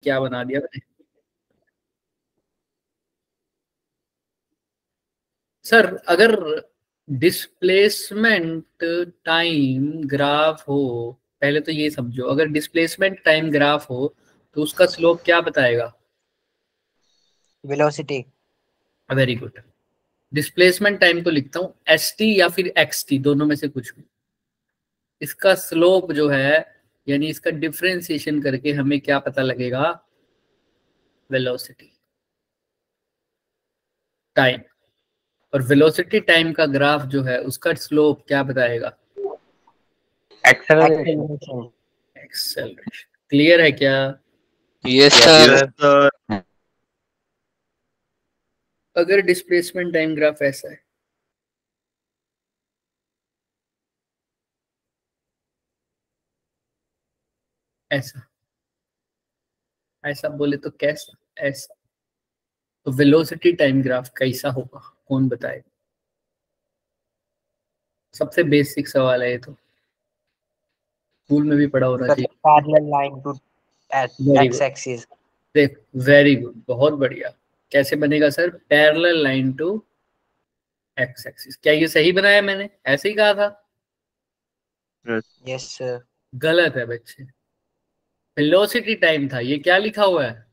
क्या बना दिया मैंने सर? अगर डिस्प्लेसमेंट टाइम ग्राफ हो, पहले तो ये समझो, अगर डिस्प्लेसमेंट टाइम ग्राफ हो तो उसका स्लोप क्या बताएगा? Velocity. Very good. Displacement time को लिखता हूँ एस टी या फिर एक्स टी, दोनों में से कुछ भी। इसका स्लोप जो है, यानी इसका डिफरेंशिएशन करके हमें क्या पता लगेगा? Velocity time. और वेलोसिटी टाइम का ग्राफ जो है उसका स्लोप क्या बताएगा? एक्सेलरेशन। एक्सेलरेशन। एक्सेलरेशन। क्लियर है क्या? Yes sir. अगर डिस्प्लेसमेंट टाइम ग्राफ ऐसा है, ऐसा, ऐसा बोले तो कैसा? ऐसा, तो वेलोसिटी टाइम ग्राफ कैसा होगा? कौन बताए? सबसे बेसिक सवाल है ये, तो स्कूल में भी पढ़ा होना चाहिए। Parallel line to very x good. Axis. देख, वेरी गुड, बहुत बढ़िया। कैसे बनेगा sir? Parallel line to x axis. क्या ये सही बनाया मैंने? ऐसे ही कहा था? Yes sir. गलत है बच्चे। वेलोसिटी टाइम था, ये क्या लिखा हुआ है?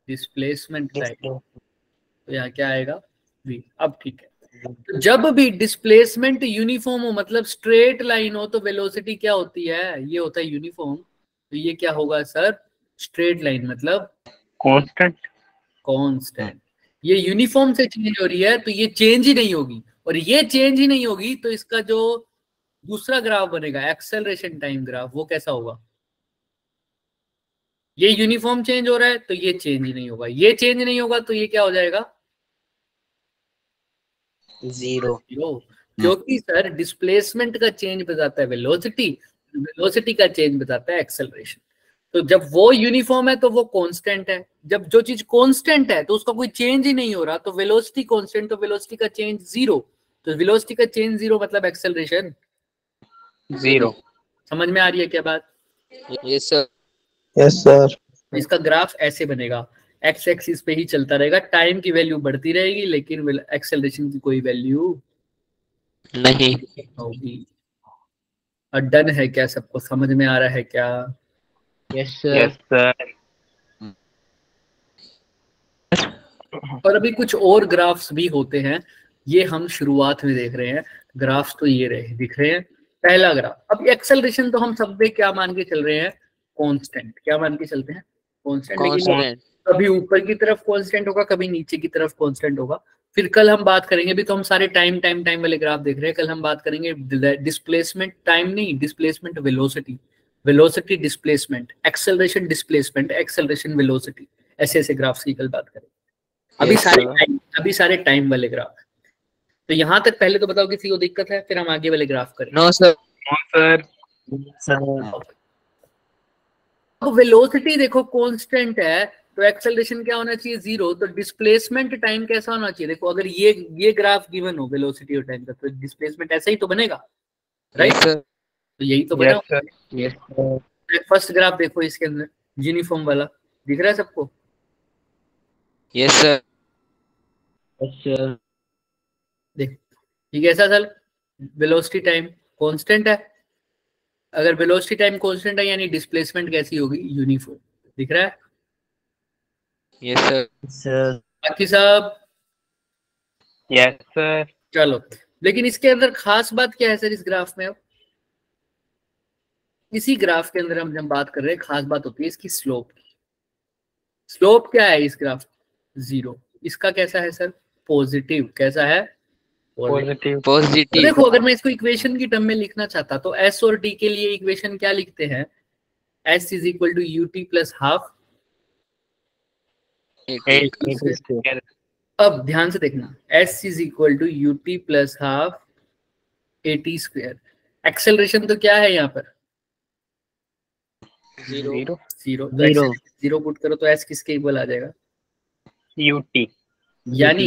Displacement time. तो यहाँ क्या आएगा? v। अब ठीक है, तो जब भी डिस्प्लेसमेंट यूनिफॉर्म हो, मतलब स्ट्रेट लाइन हो, तो वेलोसिटी क्या होती है? ये होता है यूनिफॉर्म। तो ये क्या होगा सर? स्ट्रेट लाइन मतलब कांस्टेंट। कांस्टेंट। ये यूनिफॉर्म से चेंज हो रही है तो ये चेंज ही नहीं होगी, और ये चेंज ही नहीं होगी तो इसका जो दूसरा ग्राफ बनेगा एक्सेलरेशन टाइम ग्राफ, वो कैसा होगा? ये यूनिफॉर्म चेंज हो रहा है तो ये चेंज ही नहीं होगा, ये चेंज नहीं होगा तो ये क्या हो जाएगा? जीरो। क्योंकि सर डिस्प्लेसमेंट का चेंज बताता है वेलोसिटी, वेलोसिटी का चेंज बताता है एक्सेलरेशन। तो जब वो यूनिफॉर्म है तो वो कांस्टेंट है, जब जो चीज कांस्टेंट है तो उसका कोई चेंज ही नहीं हो रहा, तो वेलोसिटी कांस्टेंट, तो वेलोसिटी का चेंज जीरो। तो वेलोसिटी का चेंज जीरो मतलब एक्सेलरेशन जीरो। समझ में आ रही है क्या बात? Yes sir. Yes sir. इसका ग्राफ ऐसे बनेगा, एक्स एक्सिस पे ही चलता रहेगा, टाइम की वैल्यू बढ़ती रहेगी लेकिन एक्सेलरेशन की कोई वैल्यू नहीं। होगी। और डन है क्या? सबको समझ में आ रहा है क्या? Yes yes sir. सर। और अभी कुछ और ग्राफ्स भी होते हैं, ये हम शुरुआत में देख रहे हैं। ग्राफ्स तो ये रहे, दिख रहे हैं। पहला ग्राफ, अब एक्सेलरेशन तो हम सब पे क्या मान के चल रहे हैं? कांस्टेंट। क्या मान के चलते हैं? कांस्टेंट। लेकिन कांस्टेंट। कभी ऊपर की तरफ कांस्टेंट होगा, कभी नीचे की तरफ कांस्टेंट होगा। फिर कल हम बात करेंगे, भी तो हम सारे टाइम टाइम टाइम वाले ग्राफ देख रहे हैं। कल हम बात करेंगे डिस्प्लेसमेंट टाइम नहीं, displacement velocity, velocity displacement, acceleration displacement, acceleration velocity, ऐसे ऐसे ग्राफ्स की कल बात करेंगे। अभी सारे टाइम वाले ग्राफ। तो यहां तक पहले तो बताओ किसी को दिक्कत है, फिर हम आगे वाले ग्राफ करें। No sir. सर। अब वेलोसिटी देखो कांस्टेंट है तो एक्सेलरेशन क्या होना चाहिए? जीरो। तो डिस्प्लेसमेंट टाइम कैसा होना चाहिए? देखो, अगर ये ग्राफ गिवन हो वेलोसिटी और टाइम का, तो डिस्प्लेसमेंट ऐसा ही तो बनेगा, राइट? Yes sir. तो यही तो बना। Yes sir. Yes sir. First graph देखो, इसके अंदर यूनिफॉर्म वाला दिख रहा है सबको? Yes sir. Yes sir. देख, ये कैसा सर? वेलोसिटी टाइम कांस्टेंट है। अगर वेलोसिटी टाइम कांस्टेंट है यानी डिस्प्लेसमेंट कैसी होगी? यूनिफॉर्म। दिख रहा है? Yes sir. बाकी सब यस सर। चलो। लेकिन इसके अंदर खास बात क्या है सर इस ग्राफ में? अब इसी ग्राफ के अंदर हम जब बात कर रहे हैं, खास बात होती है इसकी स्लोप की। स्लोप क्या है इस ग्राफ? जीरो। इसका कैसा है सर? पॉजिटिव। कैसा है? पॉजिटिव। तो पॉजिटिव। देखो, अगर मैं इसको इक्वेशन की टर्म में लिखना चाहता तो एस और टी के लिए इक्वेशन क्या लिखते हैं? S is equal to U T plus half. अब ध्यान से देखना, S is equal to U T plus half A T square. Acceleration तो क्या है यहाँ पर? Zero. Zero. Zero zero put करो तो एस किसके इक्वल आ जाएगा? यूटी। यानी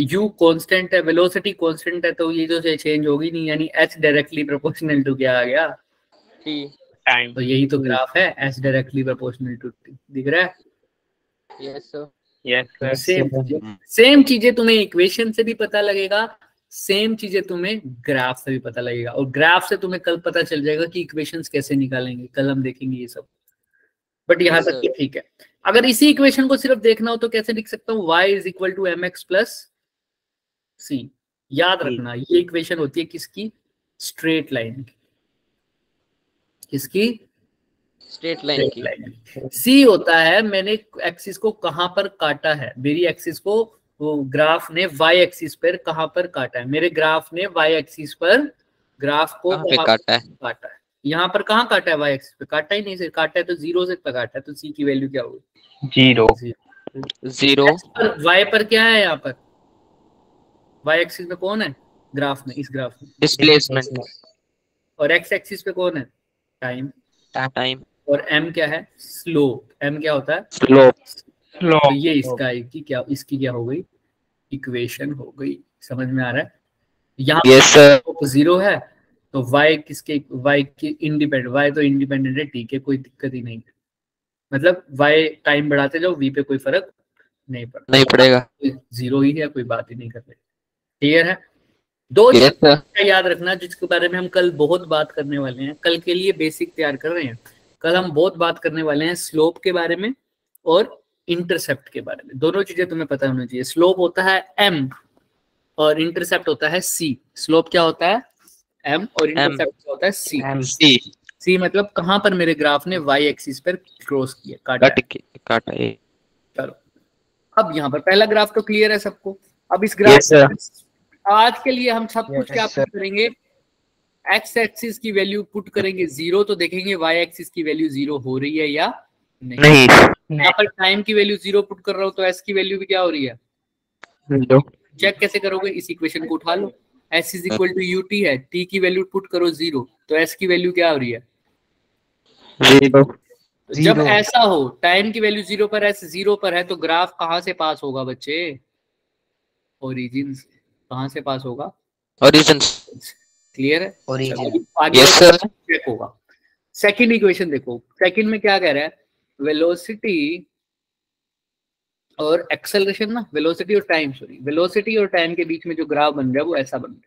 यू कांस्टेंट है, वेलोसिटी कांस्टेंट है, तो ये जो चेंज होगी नहीं, यानी एच डायरेक्टली प्रोपोर्शनल टू क्या आ गया? टी। टाइम। तो यही तो ग्राफ है, H directly proportional to T. दिख रहा है? Yes, sir. Yes, sir. Same चीजें तुम्हें इक्वेशन से भी पता लगेगा, सेम चीजें तुम्हें ग्राफ से भी पता लगेगा, और ग्राफ से तुम्हें कल पता चल जाएगा कि इक्वेशंस कैसे निकालेंगे, कल हम देखेंगे ये सब। बट यहाँ Yes, तक sir. ठीक है। अगर इसी इक्वेशन को सिर्फ देखना हो तो कैसे लिख सकता हूँ, y is equal to M X plus C. याद रखना ये इक्वेशन होती है किसकी, स्ट्रेट लाइन की। किसकी, स्ट्रेट लाइन की। सी होता है मैंने एक्सिस को कहां पर काटा है, मेरी एक्सिस को वो ग्राफ ने वाई एक्सिस पर कहां पर काटा है, मेरे ग्राफ ने वाई एक्सिस पर ग्राफ को कहाँ पे काटा है? काटा है। यहाँ पर कहाँ काटा है, वाई एक्सिस पे काटा ही नहीं, से काटा है तो 0 से काटा है, तो सी की वैल्यू क्या होगी, 0. 0. वाई पर क्या है, यहाँ पर वाई एक्सिस पे कौन है ग्राफ में, इस ग्राफ में डिस्प्लेसमेंट. और एक्स एक्सिस पे कौन है, टाइम। टाइम. और एम क्या है, स्लोप। एम क्या होता है, स्लोप. तो ये इसकी क्या हो गई, इक्वेशन हो गई। समझ में आ रहा है, यहाँ Yes, sir. 0 है तो y किसके, y की इंडिपेंडेंट, y तो इंडिपेंडेंट है, ठीक है, कोई दिक्कत ही नहीं है। मतलब y टाइम बढ़ाते जाओ, v पे कोई फर्क नहीं पड़ेगा। 0 ही है, कोई बात ही नहीं कर रहे। क्लियर है। दो Yes, sir. चीजें याद रखना जिसके बारे में हम कल बहुत बात करने वाले हैं, कल के लिए बेसिक तैयार कर रहे हैं। कल हम बहुत बात करने वाले हैं स्लोप के बारे में और इंटरसेप्ट के बारे में। दोनों चीजें तुम्हें पता होनी चाहिए। स्लोप होता है m और इंटरसेप्ट होता है c। स्लोप क्या होता है, m, और इंटरसेप्ट क्या होता है c। c मतलब कहां पर मेरे ग्राफ ने y एक्सिस पर क्रॉस किया, काटा है। चलो अब यहाँ पर पहला ग्राफ तो क्लियर है सबको। अब इस ग्राफ आज के लिए हम सब कुछ क्या पुट करेंगे, एक्स एक्सिस की वैल्यू पुट करेंगे 0, तो देखेंगे y एक्सिस की वैल्यू 0 हो रही है या नहीं। यहाँ पर टाइम की वैल्यू 0 पुट कर रहा हूँ तो s की वैल्यू भी क्या हो रही है, चेक कैसे करोगे, इस इक्वेशन को उठा लो, s is equal to U T है, t की वैल्यू पुट करो 0, तो s की वैल्यू क्या हो रही है, 0. तो जब ऐसा हो टाइम की वैल्यू 0 पर, s 0 पर है, तो ग्राफ कहाँ से पास होगा बच्चे, ओरिजिन से। कहाँ से पास होगा, ओरिजिन। क्लियर है, ओरिजिन। आगे Yes, sir. चेक होगा। सेकंड इक्वेशन देखो, सेकंड में क्या कह रहा है, वेलोसिटी और एक्सेलरेशन ना, वेलोसिटी और टाइम, सॉरी, वेलोसिटी और टाइम के बीच में जो ग्राफ बन रहा है वो ऐसा बन रहा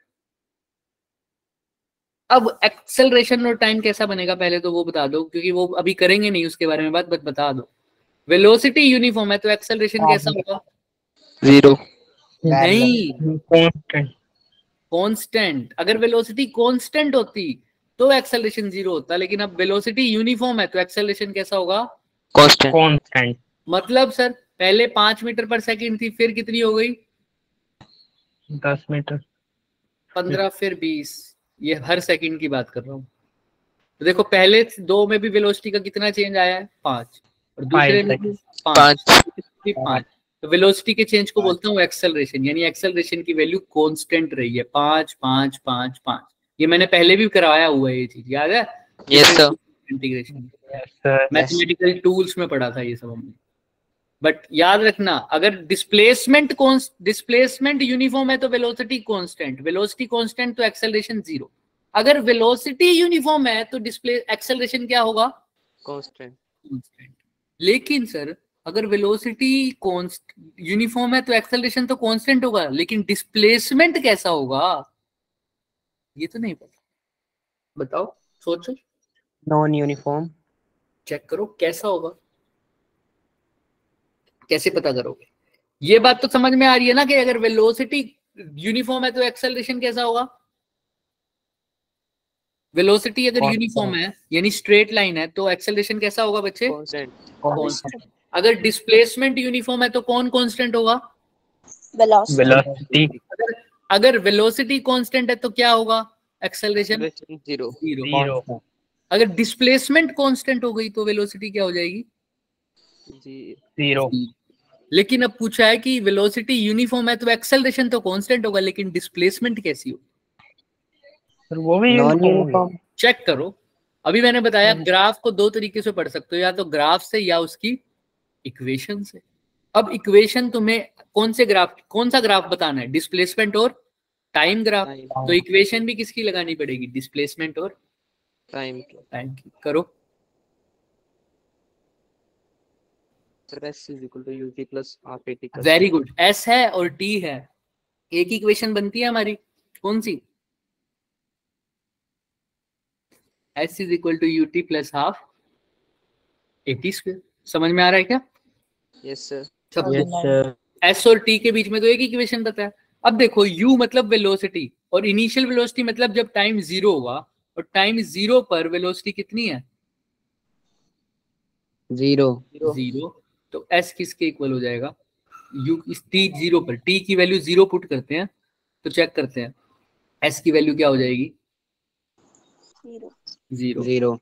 है। अब एक्सेलरेशन और टाइम कैसा बनेगा पहले तो वो बता दो, क्योंकि वो अभी करेंगे नहीं उसके बारे में बात, बस बता दो। वेलोसिटी यूनिफॉर्म है तो एक्सेलरेशन कैसा होगा, 0. नहीं, कांस्टेंट। अगर वेलोसिटी कांस्टेंट होती तो एक्सेलरेशन 0 होता, लेकिन अब वेलोसिटी यूनिफॉर्म है तो एक्सेलरेशन कैसा होगा, कांस्टेंट। मतलब सर पहले 5 मीटर पर सेकंड थी, फिर कितनी हो गई, 10 मीटर, 15, फिर 20। ये हर सेकंड की बात कर रहा हूँ। तो देखो पहले 2 में भी वेलोसिटी का कितना चेंज आया है, 5, और दूसरे में भी 5। तो वेलोसिटी के चेंज को बोलता हूँ एक्सेलरेशन, यानी एक्सेलरेशन की वैल्यू कांस्टेंट रही है, 5 5 5 5। ये मैंने पहले भी कराया हुआ है, ये चीज याद है, Yes, sir. Integration mathematical tools में पढ़ा था ये सब हमने। बट याद रखना, अगर डिस्प्लेसमेंट यूनिफॉर्म है तो वेलोसिटी कांस्टेंट, वेलोसिटी कांस्टेंट तो एक्सेलरेशन 0। अगर वेलोसिटी यूनिफॉर्म है तो एक्सेलरेशन क्या होगा, कांस्टेंट। लेकिन सर अगर वेलोसिटी यूनिफॉर्म है तो एक्सेलरेशन तो कांस्टेंट होगा, लेकिन डिस्प्लेसमेंट कैसा होगा ये तो नहीं पता, बताओ, सोचो, नॉन यूनिफॉर्म। चेक करो कैसा होगा, कैसे पता करोगे। ये बात तो समझ में आ रही है ना कि अगर वेलोसिटी यूनिफॉर्म है तो एक्सेलरेशन कैसा होगा, वेलोसिटी अगर यूनिफॉर्म है यानी स्ट्रेट लाइन है तो एक्सेलरेशन कैसा होगा बच्चे, कांस्टेंट। अगर डिस्प्लेसमेंट यूनिफॉर्म है तो कौन कांस्टेंट होगा, वेलोसिटी। अगर वेलोसिटी कांस्टेंट है तो क्या होगा, एक्सेलरेशन 0। अगर डिस्प्लेसमेंट कांस्टेंट हो गई तो वेलोसिटी क्या हो जाएगी, 0। लेकिन अब पूछा है कि वेलोसिटी यूनिफॉर्म है तो एक्सेलरेशन तो कांस्टेंट होगा, लेकिन डिस्प्लेसमेंट कैसी हो, वो भी नॉन यूनिफॉर्म। चेक करो। अभी मैंने बताया ग्राफ को 2 तरीके से पढ़ सकते हो, या तो ग्राफ से या उसकी इक्वेशन से। अब इक्वेशन तुम्हें कौन सा ग्राफ बताना है, डिस्प्लेसमेंट और टाइम ग्राफ, तो इक्वेशन भी किसकी लगानी पड़ेगी, डिस्प्लेसमेंट और टाइम की। करो Sir, S is equal to UT plus half AT plus very good, S है और टी है, एक ही इक्वेशन बनती है हमारी, कौन सी? S is equal to UT plus half eighty square. समझ में आ रहा है क्या? Yes sir. सब Yes, sir. एस और टी के बीच में तो एक ही इक्वेशन पता है। अब देखो u मतलब वेलोसिटी और इनिशियल वेलोसिटी मतलब जब टाइम 0 होगा, और टाइम 0 पर वेलोसिटी कितनी है? 0. 0। तो s किसके इक्वल हो जाएगा? u इस t 0 पर, t की वैल्यू 0 पुट करते हैं तो चेक करते हैं s की वैल्यू क्या हो जाएगी? 0।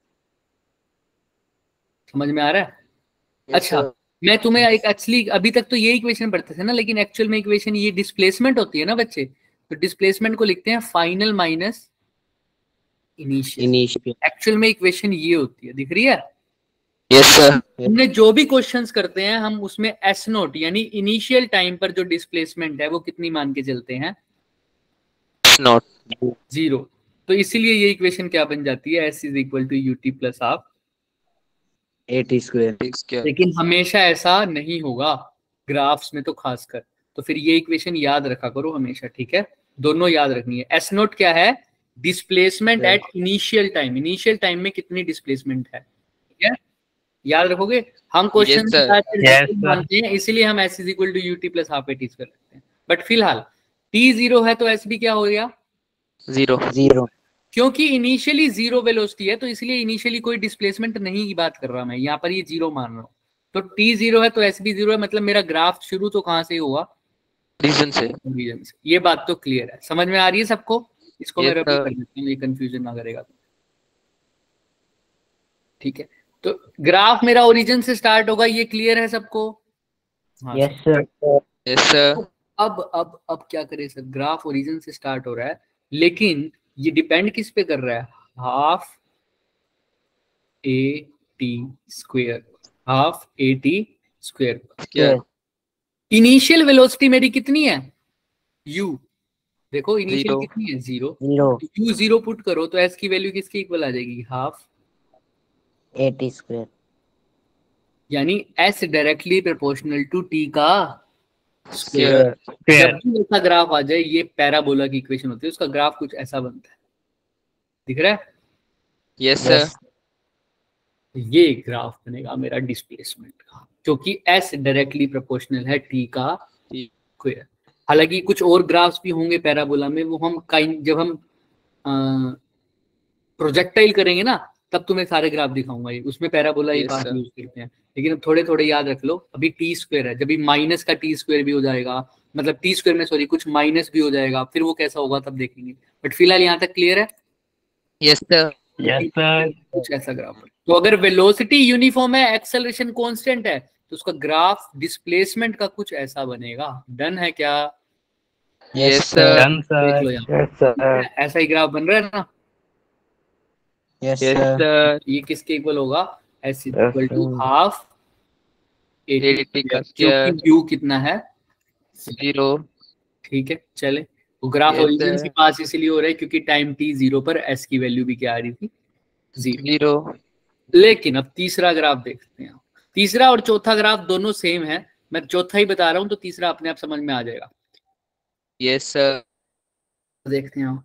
समझ में आ रहा है? Yes, अच्छा, sir. मैं तुम्हें एक एक्चुअली अभी तक तो ये इक्वेशन पढ़ते थे ना, लेकिन एक्चुअल में इक्वेशन ये डिस्प्लेसमेंट होती है ना बच्चे, तो डिस्प्लेसमेंट को लिखते हैं final minus initial. Initial. Actual में इक्वेशन ये होती है, दिख रही है? Yes, sir. हमने जो भी क्वेश्चंस करते हैं हम उसमें एस नोट यानी इनिशियल टाइम पर जो डिस्प्लेसमेंट है वो कितनी मान के चलते हैं? Not. 0। तो इसीलिए ये इक्वेशन क्या बन जाती है? S is equal to UT plus half AT square. लेकिन हमेशा ऐसा नहीं होगा, ग्राफ्स में तो खासकर। तो फिर ये इक्वेशन याद रखा करो हमेशा, ठीक है? दोनों याद रखनी है। एस नोट क्या है? Displacement at initial time. Initial time में कितनी डिस्प्लेसमेंट है, ठीक है? याद रखोगे। हम क्वेश्चन Yes, sir. मानते हैं, इसीलिए हम S is equal to UT plus half AT कर लेते हैं। बट फिलहाल टी 0 है तो एस भी क्या हो गया? 0. क्योंकि इनिशियली 0 वेलोसिटी है तो इसलिए इनिशियली कोई डिस्प्लेसमेंट नहीं की बात कर रहा मैं, यहाँ पर ये 0 मान रहा हूँ। तो t 0 है तो s भी 0 है, मतलब मेरा ग्राफ शुरू तो कहाँ से हुआ? Reason से. रीजन से। ये बात तो क्लियर है, समझ में आ रही है सबको? इसको Yes, मैं रब sir. कर देता हूँ, ये कंफ्यूजन ना करेगा तो। ठीक है, तो ग्राफ मेरा ओरिजिन से स्टार्ट होगा, ये क्लियर है सबको? हाँ, Yes, sir. Yes, sir. अब क्या करें सर? ग्राफ ओरिजिन से स्टार्ट हो रहा है, लेकिन ये डिपेंड किस पे कर रहा है? Half A T square, half A T square. क्या? इनिशियल वेलोसिटी मेरी कितनी है? u। देखो इनिशियल 0. कितनी है? 0। 0. u 0 पुट करो तो s की वैल्यू किसके इक्वल आ जाएगी? Half AT square. यानी s directly proportional to t का स्क्वायर। Square. जब भी ऐसा ग्राफ आ जाए, ये पैराबोला की इक्वेशन होती है, उसका ग्राफ कुछ ऐसा बनता है, दिख रहा है? Yes, sir. ये ग्राफ बनेगा मेरा डिस्प्लेसमेंट का, क्योंकि s डायरेक्टली प्रोपोर्शनल है t का स्क्वायर। हालांकि कुछ और ग्राफ्स भी होंगे पैराबोला में, वो हम जब हम प्रोजेक्टाइल करेंगे ना तब तुम्हें सारे ग्राफ दिखाऊंगा, ये उसमें पैराबोला ये Yes, बात sir. यूज करते हैं। लेकिन अब थोड़े थोड़े याद रख लो, अभी टी स्क्वायर है, जब भी माइनस का टी स्क्वायर भी हो जाएगा, मतलब टी स्क्वायर में सॉरी कुछ माइनस भी हो जाएगा, फिर वो कैसा होगा तब देखेंगे। बट फिलहाल यहाँ तक क्लियर है? Yes, sir. Yes, sir. कुछ ऐसा ग्राफ है। तो अगर वेलोसिटी यूनिफॉर्म है, एक्सेलरेशन कांस्टेंट है, तो उसका ग्राफ डिस्प्लेसमेंट का कुछ ऐसा बनेगा। डन है क्या? Yes, sir. Done, देख sir. लो यहाँ, Yes, sir. ऐसा ही ग्राफ बन रहा है ना? Yes, Yes, sir. sir. ये किसके इक्वल होगा? s Yes, equal to sir. Half AT, 80 का क्योंकि u कितना है? 0. ठीक है, चले। वो ग्राफ Yes, ओरिजिन sir. के पास इसलिए हो रहा है क्योंकि टाइम t 0 पर s की वैल्यू भी क्या आ रही थी? 0। 0. लेकिन अब तीसरा ग्राफ देखते हैं। तीसरा और चौथा ग्राफ दोनों सेम है, मैं चौथा ही बता रहा हूं तो तीसरा अपने आप समझ में आ जाएगा। Yes, sir. देखते हैं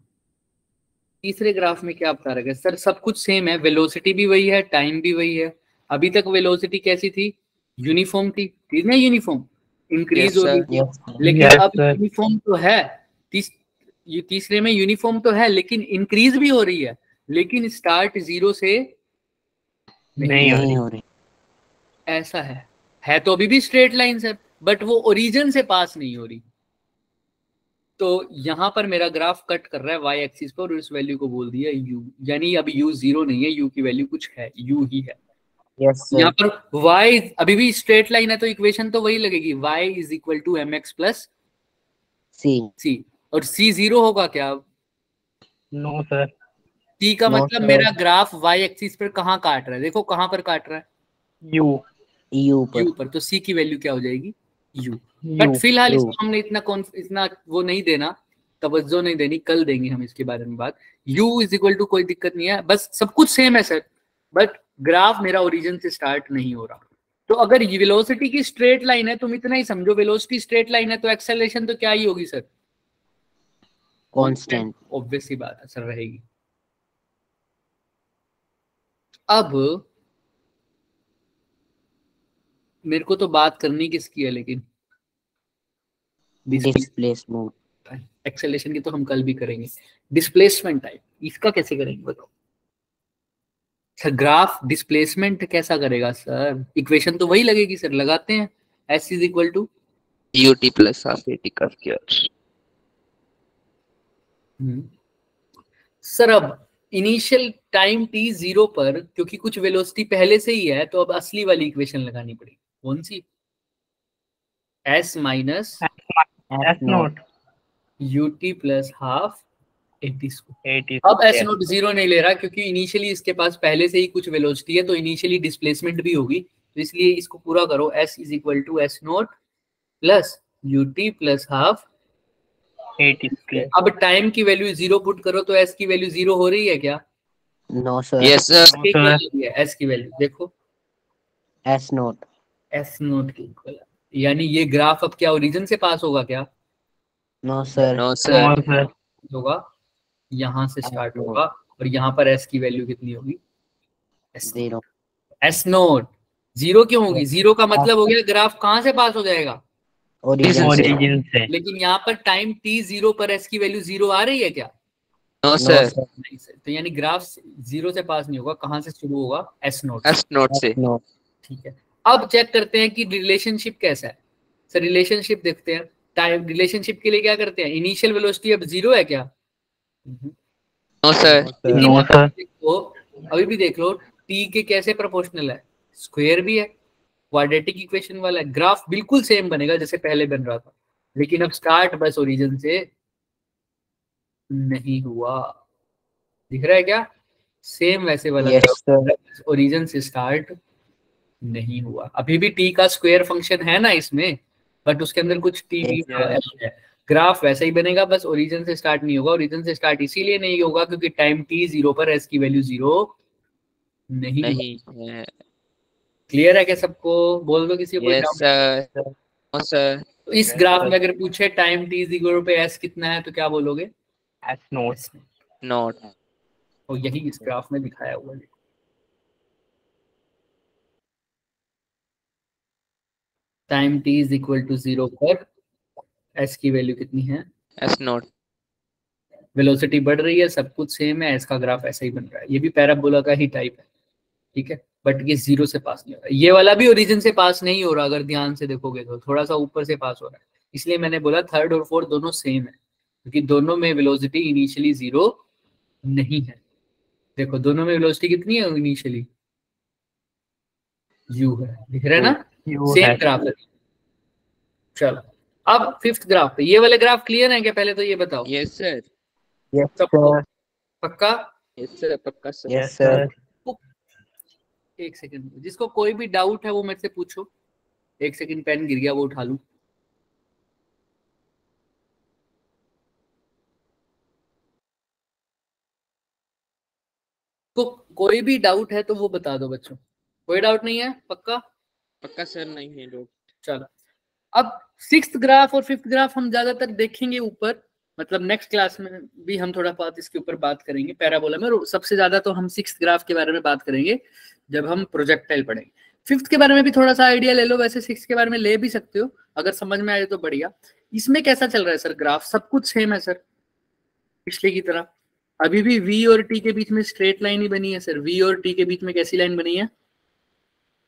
तीसरे ग्राफ में क्या बता रहा है सर? सब कुछ सेम है, वेलोसिटी भी वही है, टाइम भी वही है। अभी तक वेलोसिटी कैसी थी? यूनिफॉर्म थी, ठीक है? यूनिफॉर्म इंक्रीज Yes, हो रही sir. थी, Yes, sir. लेकिन Yes, अब sir. यूनिफॉर्म तो है, तीसरे में यूनिफॉर्म तो है लेकिन इंक्रीज भी हो रही है, लेकिन स्टार्ट 0 से नहीं हो नहीं रही। हो रही। ऐसा है तो अभी भी स्ट्रेट लाइन सर, बट वो ओरिजिन से पास नहीं हो रही। तो यहाँ पर मेरा ग्राफ कट कर रहा है वाई एक्सिस पर, और इस वैल्यू को बोल दिया u, यानी अब u 0 नहीं है, u की वैल्यू कुछ है, u ही है। Yes, sir. यहाँ पर y अभी भी स्ट्रेट लाइन है तो इक्वेशन तो वही लगेगी, y is equal to mx plus C. c, और c 0 होगा क्या? No, sir. c का No, मतलब sir. मेरा ग्राफ y एक्सिस पर कहाँ काट रहा है? देखो कहाँ पर काट रहा है? U. U पर. u पर। तो c की वैल्यू क्या हो जाएगी? u। U. बट फिलहाल U. इसको हमने इतना वो नहीं देना, तवज्जो नहीं देनी, कल देंगे हम इसके बारे में बात। u इज इक्वल टू कोई दिक्कत नहीं है, बस सब कुछ सेम है सर, बट ग्राफ मेरा ओरिजिन से स्टार्ट नहीं हो रहा। तो अगर वेलोसिटी की स्ट्रेट लाइन है, तुम इतना ही समझो, वेलोसिटी स्ट्रेट लाइन है तो एक्सेलरेशन तो क्या ही होगी सर? कांस्टेंट। ऑब्वियस ही बात है सर, रहेगी। अब मेरे को तो बात करनी किसकी है, लेकिन डिस्प्लेसमेंट। एक्सेलरेशन की तो हम कल भी करेंगे। डिस्प्लेसमेंट टाइप, इसका कैसे करेंगे बताओ सर? ग्राफ डिस्प्लेसमेंट कैसा करेगा सर? इक्वेशन तो वही लगेगी सर, लगाते हैं। s is equal to ut plus half at का स्क्वायर। सर अब इनिशियल टाइम t 0 पर, क्योंकि कुछ वेलोसिटी पहले से ही है, तो अब असली वाली इक्वेशन लगानी पड़ेगी। कौन सी? s minus S note ut plus half 80 square. 80 अब s नोट 0 नहीं ले रहा, क्योंकि इनिशियली इसके पास पहले से ही कुछ वेलोसिटी है, तो इनिशियली डिस्प्लेसमेंट भी होगी, तो इसलिए इसको पूरा करो। s is equal to s naught plus ut plus half 80 square. अब टाइम की वैल्यू 0 पुट करो तो s की वैल्यू 0 हो रही है क्या? No sir. Yes sir. s की वैल्यू देखो, एस नोट। s नोट के इक्वल है। यानी ये ग्राफ अब क्या ओरिजिन से पास होगा क्या? No sir. No sir. और सर होगा, यहाँ से स्टार्ट नोट। होगा, और यहाँ पर s की वैल्यू कितनी होगी? जीरो। s नोट 0 क्यों होगी? 0 का मतलब हो गया ग्राफ कहाँ से पास हो जाएगा? ओरिजिन से। ओरिजिन से। लेकिन यहाँ पर टाइम t 0 पर s की वैल्यू 0 आ रही है क्या? No no sir. सर। नहीं सर। तो यानी ग्राफ 0 से पास नहीं होगा, कहाँ से शुरू होगा? s note. एस नोट से। S note. ठीक है, अब चेक करते हैं कि रिलेशनशिप कैसा है सर। रिलेशनशिप देखते हैं। टाइम रिलेशनशिप के लिए क्या करते हैं? इनिशियल वेलोसिटी अब 0 है क्या? No sir. लेकिन नो अभी सर। देखो, अभी भी देख लो, t के कैसे प्रोपोर्शनल है? स्क्वायर भी है, क्वाड्रेटिक इक्वेशन वाला है, ग्राफ बिल्कुल सेम बनेगा जैसे पहले बन रहा था। लेकिन अब स्टार्ट बस ओरिजिन से नहीं हुआ, दिख रहा है क्या? सेम वैसे वाला यस सर। ओरिजिन से स्टार्ट नहीं हुआ। अभी भी t का स्क्वायर फंक्शन है ना इसमें, बट उसके अंदर कुछ t भी है। ग्राफ वैसा ही बनेगा, बस ओरिजिन से स्टार्ट नहीं होगा। ओरिजिन से स्टार्ट इसीलिए नहीं होगा क्योंकि टाइम t 0 पर s की वैल्यू 0 नहीं है। क्लियर है क्या सबको? बोल दो किसी को कोई yes doubt. Sir. No sir. तो इस ग्राफ में अगर पूछे टाइम t 0 पे s कितना है तो क्या बोलोगे? S naught. S में। नोट। और यही इस ग्राफ में दिखाया हुआ है। Time t is equal to 0 पर s की वैल्यू कितनी है? S note. वेलोसिटी बढ़ रही है, सब कुछ सेम है, इसका ग्राफ ऐसा ही बन रहा है। ये भी पैराबोला का ही टाइप है, ठीक है, बट ये 0 से पास नहीं हो रहा। ये वाला भी ओरिजिन से पास नहीं हो रहा, अगर ध्यान से देखोगे तो थोड़ा सा ऊपर से पास हो रहा है। इसलिए मैंने बोला थर्ड और फोर्थ दोनों सेम है, क्योंकि दोनों में वेलोसिटी इनिशियली 0 नहीं है। देखो दोनों में वेलोसिटी कितनी है इनिशियली? u है, दिख रहा है ना? सेम ग्राफ है। चलो अब फिफ्थ ग्राफ पे, ये वाले ग्राफ क्लियर है क्या? पहले तो ये बताओ। Yes sir. यस सबको सर। पक्का? यस सर पक्का सर। Yes sir. एक सेकंड, जिसको कोई भी डाउट है वो मेरे से पूछो। एक सेकंड, पेन गिर गया, वो उठा लूं। तो कोई भी डाउट है तो वो बता दो बच्चों। कोई डाउट नहीं है? पक्का? पक्का सर, नहीं है लोग। चलो अब सिक्स्थ ग्राफ और फिफ्थ ग्राफ हम ज्यादातर देखेंगे ऊपर, मतलब नेक्स्ट क्लास में भी हम थोड़ा बहुत इसके ऊपर बात करेंगे पैराबोला में। और सबसे ज्यादा तो हम सिक्स्थ ग्राफ के बारे में बात करेंगे जब हम प्रोजेक्टाइल पढ़ेंगे। फिफ्थ के बारे में भी थोड़ा सा आइडिया ले लो, वैसे सिक्स के बारे में ले भी सकते हो अगर समझ में आए तो बढ़िया। इसमें कैसा चल रहा है सर ग्राफ? सब कुछ सेम है सर पिछले की तरह। अभी भी v और t के बीच में स्ट्रेट लाइन ही बनी है सर। v और t के बीच में कैसी लाइन बनी है?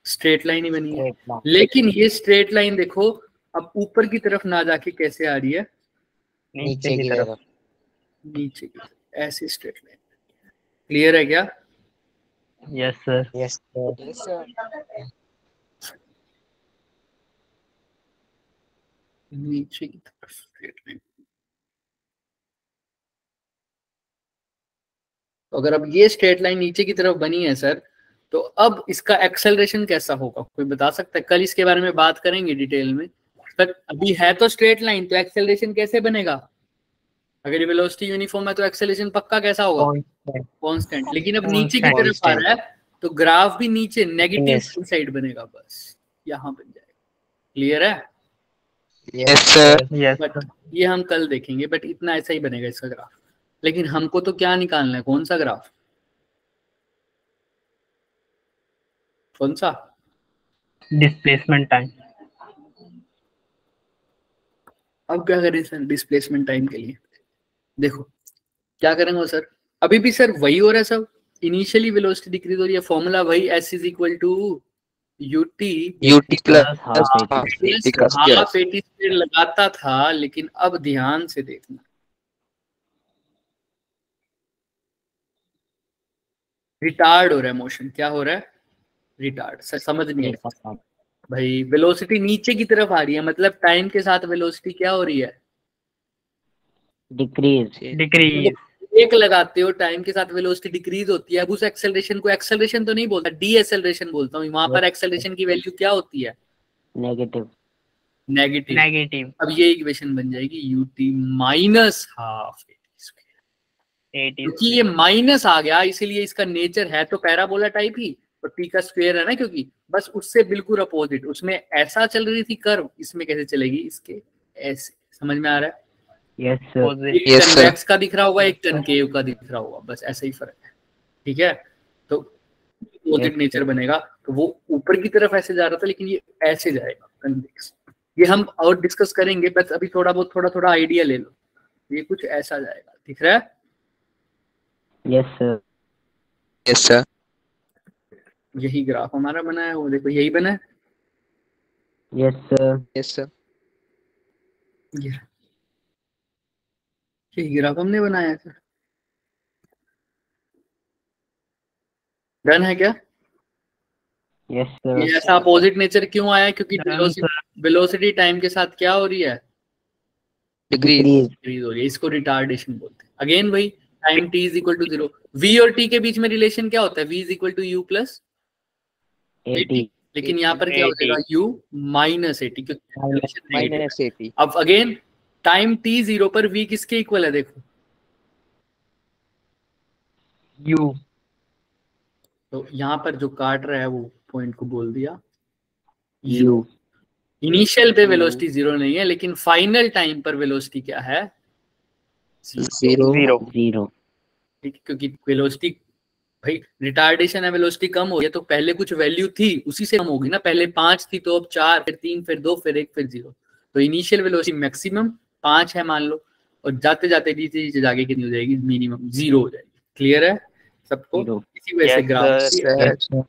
स्ट्रेट लाइन ही बनी है। लेकिन ये स्ट्रेट लाइन देखो अब ऊपर की तरफ ना जाके कैसे आ रही है? नीचे की तरफ। नीचे की तरफ, ऐसी स्ट्रेट लाइन। क्लियर है क्या? Yes sir. Yes sir. Yes sir. नीचे की तरफ स्ट्रेट लाइन। तो अगर अब ये स्ट्रेट लाइन नीचे की तरफ बनी है सर, तो अब इसका एक्सेलरेशन कैसा होगा? कोई बता सकता है? कल इसके बारे में बात करेंगे डिटेल में। पर अभी है तो स्ट्रेट लाइन, तो एक्सेलरेशन कैसे बनेगा? अगर वेलोसिटी यूनिफॉर्म है तो एक्सेलरेशन पक्का कैसा होगा? कांस्टेंट। लेकिन अब नीचे की तरफ आ रहा है तो ग्राफ भी नीचे नेगेटिव साइड बनेगा बस। यहाँ बन जाएगा। क्लियर है? Yes, sir. Yes, but sir. ये हम कल देखेंगे, बट इतना ऐसा ही बनेगा इसका ग्राफ। लेकिन हमको तो क्या निकालना है, कौन सा ग्राफ, कौन सा? Displacement time. अब क्या करें सर डिस्प्लेसमेंट टाइम के लिए? देखो क्या करेंगे सर, अभी भी सर वही हो रहा है सब, इनिशियली वेलोसिटी डिक्रीज हो रही है, फॉर्मूला वही s is equal to ut UT plus half half AT. AT का square. हाफ एटी स्क्वायर लगाता था, लेकिन अब ध्यान से देखना, रिटार्ड हो रहा है मोशन। क्या हो रहा है? रिटार्ड। समझ नहीं है भाई, वेलोसिटी नीचे की तरफ आ रही है, मतलब टाइम के साथ वेलोसिटी क्या हो रही है? डिक्रीज। Decrease. एक लगाते हो टाइम के साथ वेलोसिटी डिक्रीज होती है। अब उस एक्सेलरेशन को एक्सेलरेशन तो नहीं बोलता, डी एक्सेलरेशन बोलता हूँ। वहां पर एक्सेलरेशन की वैल्यू क्या होती है? नेगेटिव। नेगेटिव। Negative. अब ये इक्वेशन बन जाएगी ut माइनस हाफ AT. क्योंकि ये माइनस आ गया, इसीलिए इसका नेचर है तो पैराबोला टाइप ही, तो टी का स्क्वायर है ना, क्योंकि बस उससे बिल्कुल अपोजिट। उसमें ऐसा चल रही थी कर्व, इसमें कैसे चलेगी? इसके ऐसे। समझ में आ रहा है? Yes sir. Opposite. एक Yes, sir. कन्वेक्स का दिख रहा होगा, एक कनकेव का दिख रहा होगा, बस ऐसा ही फर्क है। ठीक है, तो अपोजिट Yes, नेचर sir. बनेगा। तो वो ऊपर की तरफ ऐसे जा रहा था, लेकिन ये ऐसे जाएगा कन्वेक्स। ये हम और डिस्कस करेंगे, बस अभी थोड़ा बहुत थोड़ा आइडिया ले लो। ये कुछ ऐसा जाएगा, दिख रहा है? Yes sir. Yes, sir. यही ग्राफ हमारा बना है, वो देखो यही बना है। Yes sir. Yes, sir. यही ग्राफ हमने बनाया है सर। डन है क्या? यस ये सर। ऐसा अपोजिट नेचर क्यों आया? क्योंकि Done, sir. वेलोसिटी टाइम के साथ क्या हो रही है? Degree. डिक्रीज हो रही है। इसको रिटार्डेशन बोलते हैं। अगेन वही, time t is equal to 0। v और t के बीच में रिलेशन क्या होता है? v is equal to u plus AT. लेकिन यहाँ पर क्या हो 80. जाएगा? u माइनस 80 क्योंकि relation negative है। Minus AT. अब अगेन टाइम t 0 पर v किसके इक्वल है? देखो U. तो यहाँ पर जो काट रहा है वो पॉइंट को बोल दिया यू। इनिशियल पे वेलोसिटी 0 नहीं है, लेकिन फाइनल टाइम पर वेलोसिटी क्या है? 0. Zero. जीरो। ठीक है, क्योंकि वेलोसिटी भाई रिटार्डेशन है, वेलोसिटी कम हो गई है, तो पहले कुछ वैल्यू थी उसी से कम होगी ना। पहले 5 थी तो अब 4, फिर 3, फिर 2, फिर 1, फिर 0। तो इनिशियल वेलोसिटी मैक्सिमम 5 है मान लो, और जाते जाते नीचे जाके कितनी हो जाएगी? मिनिमम 0 हो जाएगी। क्लियर है सबको? Zero. इसी वजह से Yes, ग्राफ। sir. Sir.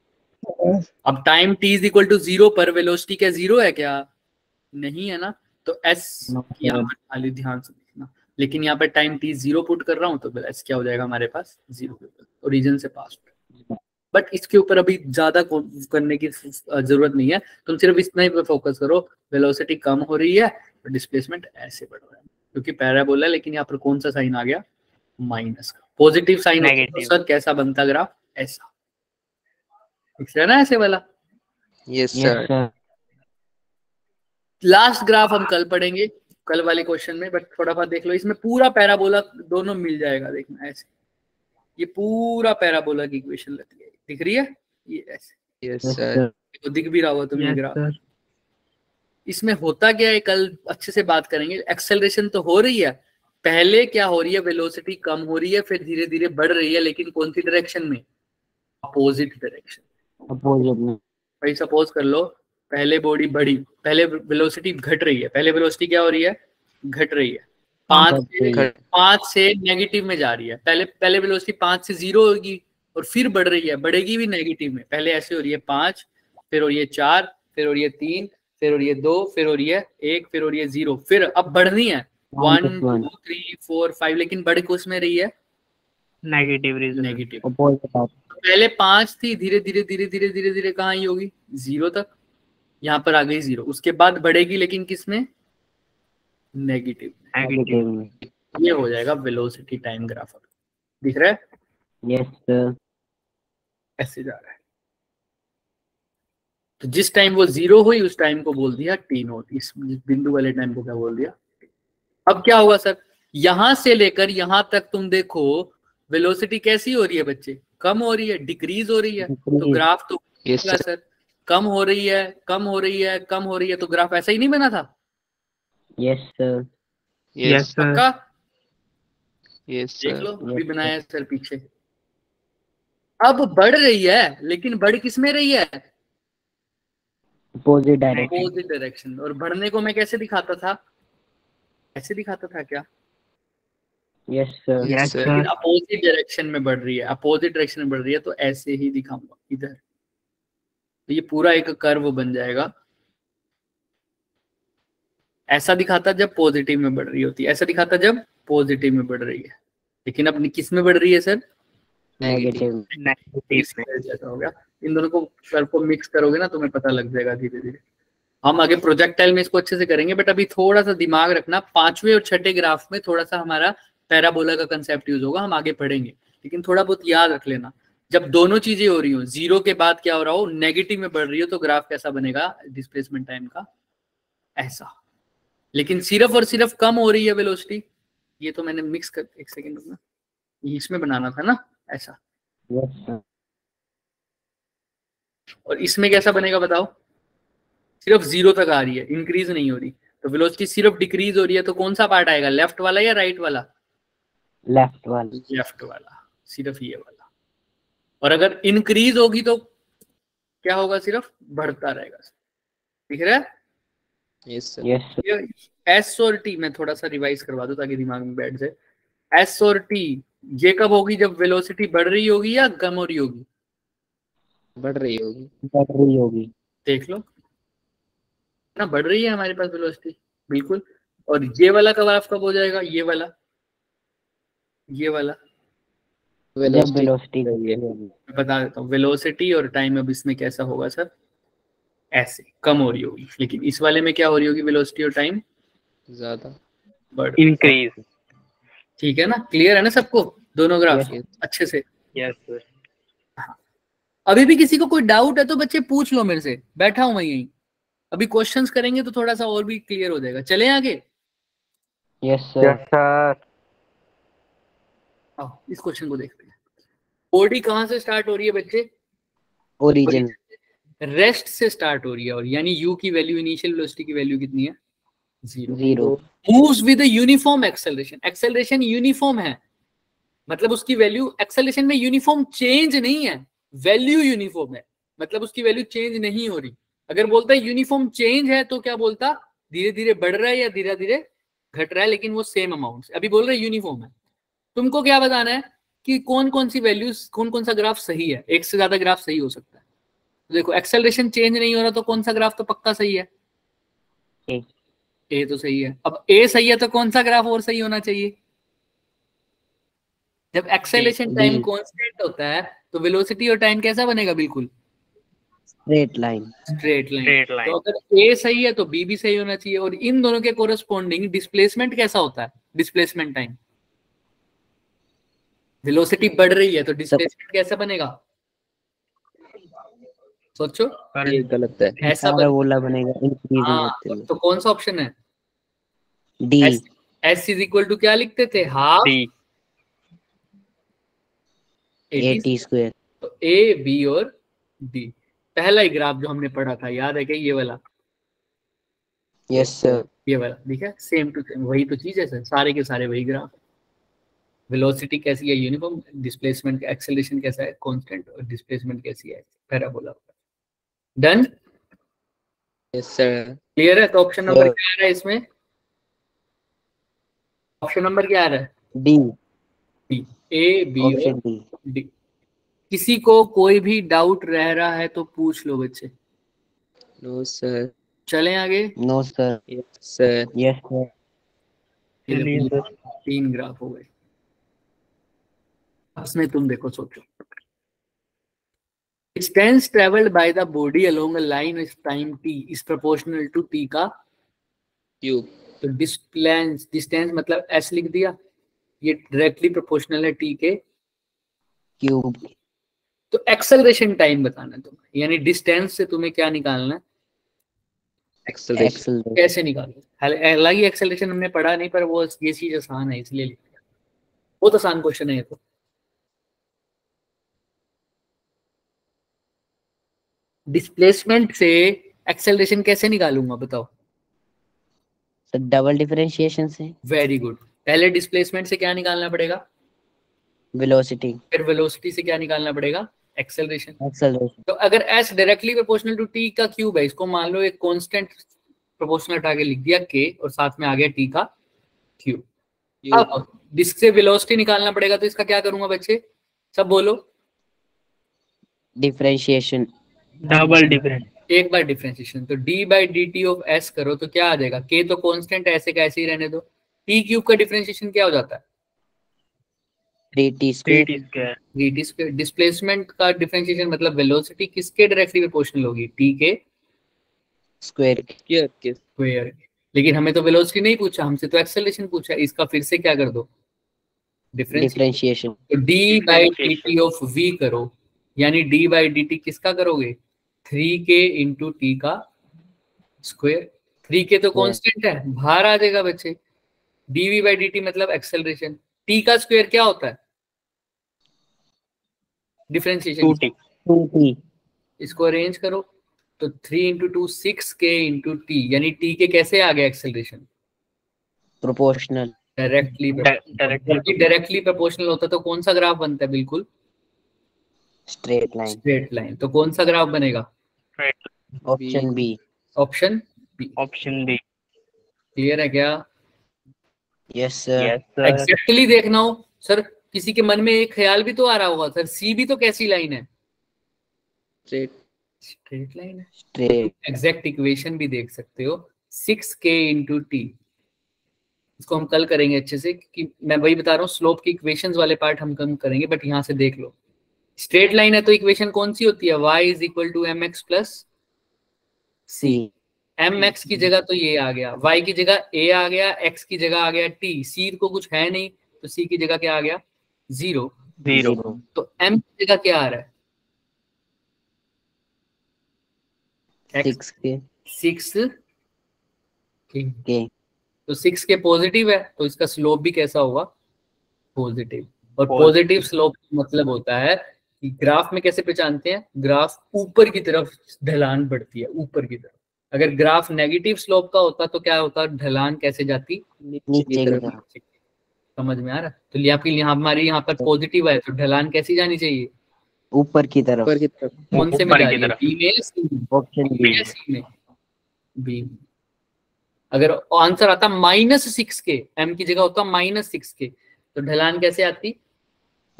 अब time t is equal to 0 पर वेलोसिटी क्या 0 है क्या? नहीं है ना, तो s No, यहाँ sir. पर खाली ध्यान से देखना। लेकिन यहाँ पर टाइम t 0 पुट कर रहा हूँ, तो s क्या हो जाएगा हमारे पास? 0 ओरिजिन से पास। बट इसके ऊपर अभी ज्यादा करने की जरूरत नहीं है, तुम सिर्फ इतना ही पे फोकस करो, वेलोसिटी कम हो रही है तो डिस्प्लेसमेंट ऐसे बढ़ रहा है, क्योंकि पैराबोला। लेकिन यहाँ पर कौन सा साइन आ गया? माइनस का। Positive sign Negative. सर कैसा बनता ग्राफ? ऐसा दिख रहा है ना, ऐसे वाला। Yes, yes sir. Sir. Last graph हम कल पढ़ेंगे, कल वाले क्वेश्चन में, बट थोड़ा बहुत देख लो। इसमें पूरा पैराबोला दोनों मिल जाएगा, देखना ऐसे। ये पूरा पैराबोला की इक्वेशन लगती है, दिख रही है ये ऐसे? Yes, yes sir. सर। तो दिख भी रहा होगा तुम्हें Yes, ग्राफ। sir. इसमें होता क्या है, कल अच्छे से बात करेंगे। एक्सेलरेशन तो हो रही है, पहले क्या हो रही है? वेलोसिटी कम हो रही है, फिर धीरे धीरे बढ़ रही है, लेकिन कौन सी डायरेक्शन में? Opposite direction. अपोजिट में। भाई सपोज कर लो, पहले बॉडी बढ़ी, पहले वेलोसिटी घट रही है। पहले वेलोसिटी क्या हो रही है? घट रही है। 5 से नेगेटिव में जा रही है। पहले वेलोसिटी 5 से 0 होगी, और फिर बढ़ रही है, बढ़ेगी भी नेगेटिव में। पहले ऐसे हो रही है 5, फिर हो रही है 4, फिर हो रही है 3, फिर हो रही है 2, फिर हो रही है 1, फिर हो रही है 0, फिर अब बढ़नी है 1, 2, 3, 4, 5, लेकिन बढ़ किस में रही है? Negative reason. नेगेटिव। अपोजिट। पहले 5 थी, धीरे धीरे धीरे धीरे धीरे धीरे कहाँ आई होगी? 0 तक। यहाँ पर आ गई 0, उसके बाद बढ़ेगी, लेकिन किस में? नेगेटिव। Negative. में। ये हो जाएगा वेलोसिटी टाइम ग्राफ। दिख रहा है? Yes sir. ऐसे जा रहा है। तो जिस टाइम वो 0 हुई उस टाइम को बोल दिया t नोट। इस बिंदु वाले टाइम को क्या बोल दिया? अब क्या होगा सर? यहां से लेकर यहां तक तुम देखो, वेलोसिटी कैसी हो रही है बच्चे? कम हो रही है, डिक्रीज हो रही है। तो ग्राफ तो Yes, sir. सर कम हो रही है, कम हो रही है, कम हो रही है, तो ग्राफ ऐसा ही नहीं बना था? Yes, sir. Yes, sir. पक्का? Yes, देख sir. लो, Yes, अभी sir. बनाया है सर पीछे। अब बढ़ रही है, लेकिन बढ़ किस में रही है? Opposite direction. Opposite direction. और बढ़ने को मैं कैसे दिखाता था? ऐसे दिखाता था क्या? Yes, sir. Yes, Yes, sir. sir. लेकिन अपोजिट डायरेक्शन में बढ़ रही है, अपोजिट डायरेक्शन में बढ़ रही है, तो ऐसे ही दिखाऊंगा इधर। तो ये पूरा एक कर्व बन जाएगा। ऐसा दिखाता जब पॉजिटिव में बढ़ रही होती है, ऐसा दिखाता जब पॉजिटिव में बढ़ रही है। लेकिन अब किस में बढ़ रही है सर? Negative. Negative इस में. जैसा हो गया। इन दोनों को कर्व को मिक्स करोगे ना, तुम्हें पता लग जाएगा धीरे धीरे। हम आगे प्रोजेक्टाइल में इसको अच्छे से करेंगे, बट अभी थोड़ा सा दिमाग रखना, पांचवें और छठे ग्राफ में थोड़ा सा हमारा पैराबोला का कंसेप्ट यूज होगा, हम आगे पढ़ेंगे। लेकिन थोड़ा बहुत याद रख लेना, जब दोनों चीजें हो रही हो, जीरो के बाद क्या हो रहा हो, नेगेटिव में बढ़ रही हो, तो ग्राफ कैसा बनेगा डिस्प्लेसमेंट टाइम का? ऐसा। लेकिन सिर्फ और सिर्फ कम हो रही है वेलोसिटी, ये तो मैंने मिक्स कर, एक सेकेंड रुकना, इसमें बनाना था ना ऐसा। Yes, sir. और इसमें कैसा बनेगा बताओ? सिर्फ जीरो तक आ रही है, इंक्रीज नहीं हो रही, तो वेलोसिटी सिर्फ डिक्रीज हो रही है, तो कौन सा पार्ट आएगा, लेफ्ट वाला या राइट वाला? Left one. लेफ्ट वाला, सिर्फ ये वाला। और अगर इंक्रीज होगी तो क्या होगा, सिर्फ बढ़ता रहेगा। दिख रहा है? Yes, sir. Yes, sir. S और टी में थोड़ा सा रिवाइज करवा दो ताकि दिमाग में बैठ जाए। एस और टी ये कब होगी, जब वेलोसिटी बढ़ रही होगी या कम हो रही होगी? बढ़ रही होगी. बढ़ रही होगी. देख लो ना, बढ़ रही है हमारे पास वेलोसिटी, बिल्कुल। और ये वाला ग्राफ कब हो जाएगा, ये वाला, ये वाला? जब Velocity velocity बढ़ रही है. होगी. मैं बता देता हूँ वेलोसिटी और टाइम अब इसमें कैसा होगा सर, ऐसे कम हो रही होगी। लेकिन इस वाले में क्या हो रही होगी, वेलोसिटी और टाइम ज्यादा. बढ़। Increase. ठीक है ना, क्लियर है ना सबको दोनों ग्राफ Yes. अच्छे से? Yes, sir. अभी भी किसी को कोई डाउट है तो बच्चे पूछ लो मेरे से, बैठा हूं मैं यहीं। अभी क्वेश्चंस करेंगे तो थोड़ा सा और भी क्लियर हो जाएगा। चले आगे? Yes, sir. Yes, sir. आओ इस क्वेश्चन को देखते हैं। बॉडी कहाँ से स्टार्ट हो रही है बच्चे? Origin. रेस्ट से स्टार्ट हो रही है, और यानी यू की वैल्यू, इनिशियल वेलोसिटी की वैल्यू कितनी है? Zero. Zero. Moves with uniform acceleration, acceleration uniform है, मतलब उसकी वैल्यू, एक्सेलरेशन में यूनिफॉर्म चेंज नहीं है, वैल्यू यूनिफॉर्म है, मतलब उसकी वैल्यू चेंज नहीं हो रही। अगर बोलता है यूनिफॉर्म चेंज है तो क्या बोलता, धीरे धीरे बढ़ रहा है या धीरे धीरे घट रहा है, लेकिन वो सेम अमाउंट। अभी बोल रहे यूनिफॉर्म है। तुमको क्या बताना है कि कौन कौन सी वैल्यूज, कौन कौन सा ग्राफ सही है। एक से ज्यादा ग्राफ सही हो सकता है। तो देखो एक्सेलरेशन चेंज नहीं हो रहा, तो कौन सा ग्राफ तो पक्का सही है? A. ए तो सही है। अब ए सही है तो कौन सा ग्राफ और सही होना चाहिए? जब एक्सेलरेशन टाइम D. कांस्टेंट होता है तो वेलोसिटी और टाइम कैसा बनेगा, बिल्कुल Straight line. Straight line. Straight line. तो अगर ए सही है तो बी भी सही होना चाहिए। और इन दोनों के कोरस्पॉन्डिंग डिस्प्लेसमेंट कैसा होता है, डिस्प्लेसमेंट टाइम। वेलोसिटी बढ़ रही है तो डिस्प्लेसमेंट कैसा बनेगा, सोचो। ये गलत है. ऐसा पैराबोला बनेगा इंक्रीजिंग हाँ, होते हुए. तो कौन सा ऑप्शन है? D. S is equal to क्या लिखते थे, हाफ D. AT square. तो ए बी और डी। पहला ही ग्राफ जो हमने पढ़ा था, याद है क्या, ये वाला, Yes, sir. ये वाला ठीक है, सेम टू सेम वही तो चीज है सर, सारे के सारे वही ग्राफ। वेलोसिटी कैसी है, यूनिफॉर्म, डिस्प्लेसमेंट एक्सेलरेशन कैसा है, कांस्टेंट, और डिस्प्लेसमेंट कैसी है, parabola. Done, Yes, sir. Clear है? तो ऑप्शन नंबर Sure. क्या आ रहा है इसमें, ऑप्शन नंबर क्या आ रहा है? D. डी, ए बी और Option D. डी। किसी को कोई भी डाउट रह रहा है तो पूछ लो बच्चे। No, sir. चलें आगे? No, sir. Yes, sir. Yes, sir. चलिए सर. तीन ग्राफ हो गए। इसमें तुम देखो, सोचो। Distance traveled by the body along a line of time t is proportional to t का Cube. तो डिस्टेंस मतलब s लिख दिया, ये डायरेक्टली प्रोपोर्शनल है t के। Cube. तो एक्सेलरेशन टाइम बताना है तुम्हें, यानी डिस्टेंस से तुम्हें क्या निकालना है, Acceleration. Acceleration. कैसे निकालो। हालांकि एक्सेलरेशन हमने पढ़ा नहीं, पर वो ये चीज आसान है इसलिए लिख दिया। बहुत आसान क्वेश्चन है ये तो। डिस्प्लेसमेंट से एक्सेलरेशन कैसे निकालूंगा बताओ? सर डबल डिफरेंशिएशन से। Very good. पहले डिस्प्लेसमेंट से क्या निकालना पड़ेगा? वेलोसिटी। फिर वेलोसिटी से क्या निकालना पड़ेगा? एक्सेलरेशन। एक्सेलरेशन। तो अगर s directly proportional to t का क्यूब है, इसको मान लो एक कांस्टेंट प्रोपोर्शनल हटा के लिख दिया k और साथ में आ गया t का क्यूब। अब जिससे वेलोसिटी निकालना पड़ेगा तो इसका क्या करूंगा बच्चे? सब बोलो। डिफरेंशिएशन। Double difference. एक बार डिफरेंशिएशन, तो d by D T of s करो तो क्या आ जाएगा? k तो कांस्टेंट है, ऐसे का ऐसे ही रहने दो। t क्यूब का डिफरेंशिएशन क्या हो जाता है? 3t three square. T square. dt square. Displacement का डिफरेंशिएशन मतलब वेलोसिटी किसके डायरेक्टली प्रोपोर्शनल होगी? t के स्क्वायर। Here, kiss. स्क्वायर। लेकिन हमें तो वेलोसिटी नहीं पूछा, हमसे तो एक्सेलरेशन पूछा। इसका फिर से क्या कर दो? डिफरेंशिएशन। डिफरेंशिएशन। तो d by D T of v करो, यानी d बाई डी टी किसका करोगे? 3k इंटू टी का स्क्वायर। 3k तो कांस्टेंट है, बाहर आ जाएगा बच्चे। dv बाई डी टी मतलब एक्सेलरेशन। t का स्क्वायर क्या होता है? डिफरेंशिएशन। 2t। 2t। इसको अरेंज करो तो 3 into two 6k into T, यानी t के कैसे आ गया acceleration? Proportional. Directly. Directly proportional होता तो कौन सा ग्राफ बनता है? बिल्कुल स्ट्रेट लाइन। Straight line. तो कौन सा ग्राफ बनेगा? Option B. Option B. Option B. Clear है क्या? Yes sir. Yes sir. Exactly देखना हो सर, किसी के मन में एक ख्याल भी तो आ रहा होगा, सर सी भी तो कैसी लाइन है? Straight. स्ट्रेट लाइन है। स्ट्रेट। एग्जैक्ट इक्वेशन भी देख सकते हो, 6k इंटू टी। इसको हम कल करेंगे अच्छे से, कि मैं वही बता रहा हूँ, स्लोप की इक्वेशंस वाले पार्ट हम कम करेंगे, बट यहाँ से देख लो। स्ट्रेट लाइन है तो इक्वेशन कौन सी होती है? y is equal to M X plus C. M X की जगह तो ये आ गया, y की जगह a आ गया, x की जगह आ गया t, c को कुछ है नहीं तो c की जगह क्या आ गया? 0। 0। तो m की जगह क्या आ रहा है? 6k। 6 k। तो 6k पॉजिटिव है तो इसका स्लोप भी कैसा होगा? पॉजिटिव। और Positive. पॉजिटिव स्लोप मतलब होता है कि ग्राफ में कैसे पहचानते हैं? ग्राफ ऊपर की तरफ ढलान बढ़ती है, ऊपर की तरफ। अगर ग्राफ नेगेटिव स्लोप का होता तो क्या होता? ढलान कैसे जाती? नीचे की तरफ। समझ में आ रहा है? तो यहाँ हमारी यहाँ पर पॉजिटिव है तो ढलान कैसी जानी चाहिए? ऊपर की तरफ। ऊपर की तरफ। कौन से में ऊपर जा की रही है? तरफ। बी में, सी में? Option B B. या सी में? बी। अगर आंसर आता -6k, m की जगह होता -6k, तो ढलान कैसे आती?